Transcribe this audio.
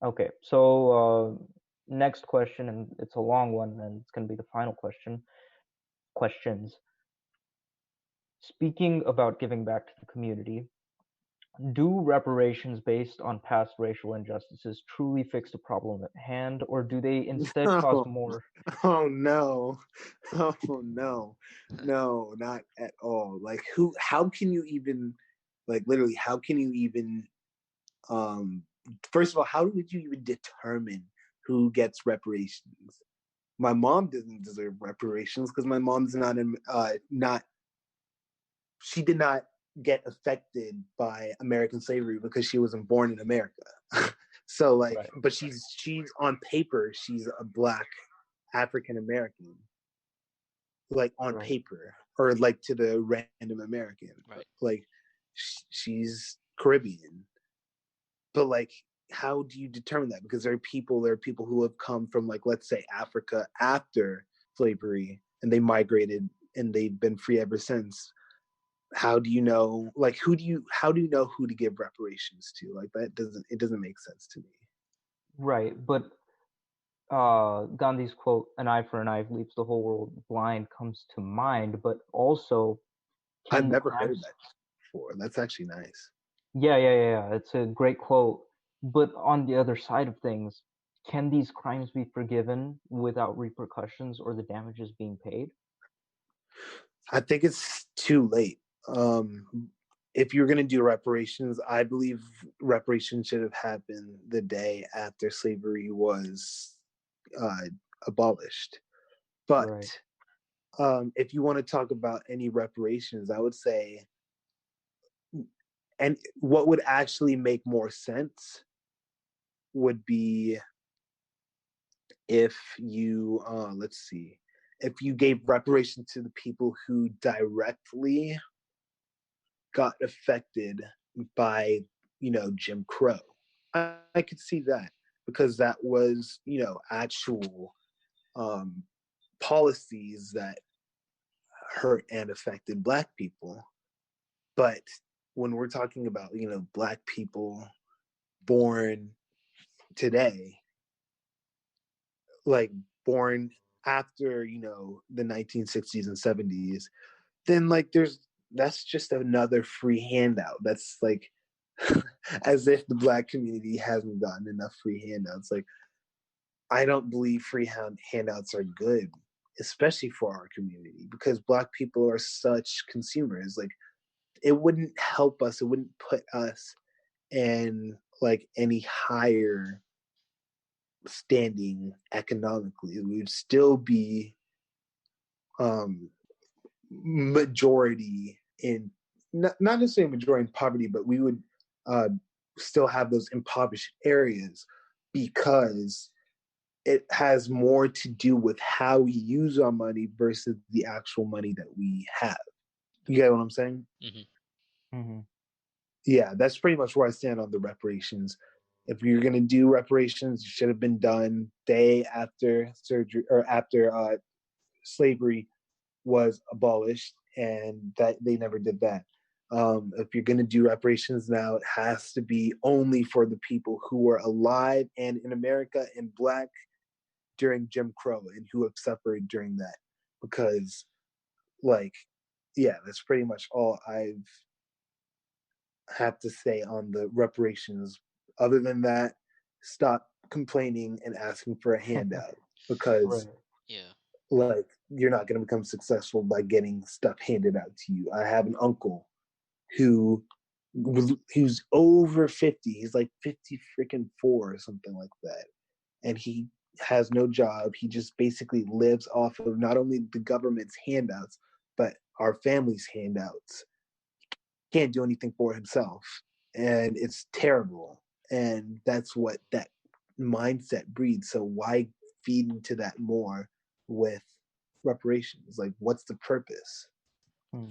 Okay, so next question, and it's a long one, and it's going to be the final question. Questions. Speaking about giving back to the community, do reparations based on past racial injustices truly fix the problem at hand, or do they instead cause No. more? Oh no. Oh no. No, not at all. Like how can you even like literally how can you even um first of all, how would you even determine who gets reparations? My mom doesn't deserve reparations because my mom's not she did not get affected by American slavery because she wasn't born in America. So like, Right. but she's on paper she's a black African American, like on Right. paper, or like to the random American, Right. like she's Caribbean. But like, how do you determine that? Because there are people who have come from like let's say Africa after slavery and they migrated and they've been free ever since. How do you know like how do you know who to give reparations to? Like that doesn't make sense to me. Right. But Gandhi's quote, "An eye for an eye leaves the whole world blind," comes to mind. But also, I've can the never heard crimes? that before. That's actually nice. Yeah, yeah, yeah, yeah. It's a great quote. But on the other side of things, can these crimes be forgiven without repercussions or the damages being paid? I think it's too late. If you're going to do reparations, I believe reparations should have happened the day after slavery was uh, abolished. But Right. if you want to talk about any reparations, I would say, and what would actually make more sense would be if you, let's see, if you gave reparations to the people who directly got affected by Jim Crow. I could see that because that was actual um, policies that hurt and affected Black people. But when we're talking about Black people born today, like born after the 1960s and 70s, then like that's just another free handout. That's like as if the Black community hasn't gotten enough free handouts. Like I don't believe handouts are good, especially for our community, because Black people are such consumers. Like it wouldn't help us. It wouldn't put us in like any higher standing economically. We would still be um majority in not necessarily majority in poverty, but we would uh, still have those impoverished areas because it has more to do with how we use our money versus the actual money that we have. You get what I'm saying? Hmm. Mm-hmm. Yeah, that's pretty much where I stand on the reparations. If you're going to do reparations, it should have been done day after surgery or after slavery was abolished, and that they never did that. If you're going to do reparations now, it has to be only for the people who were alive and in America and Black during Jim Crow and who have suffered during that. Because, like, yeah, that's pretty much all I've had to say on the reparations. Other than that, stop complaining and asking for a handout because Right. Yeah. like you're not going to become successful by getting stuff handed out to you. I have an uncle who who's over 50. He's like 50 freaking 4 or something like that. And he has no job. He just basically lives off of not only the government's handouts, but our family's handouts. Can't do anything for himself. And it's terrible. And that's what that mindset breeds. So why feed into that more with reparations? Like, what's the purpose? Hmm.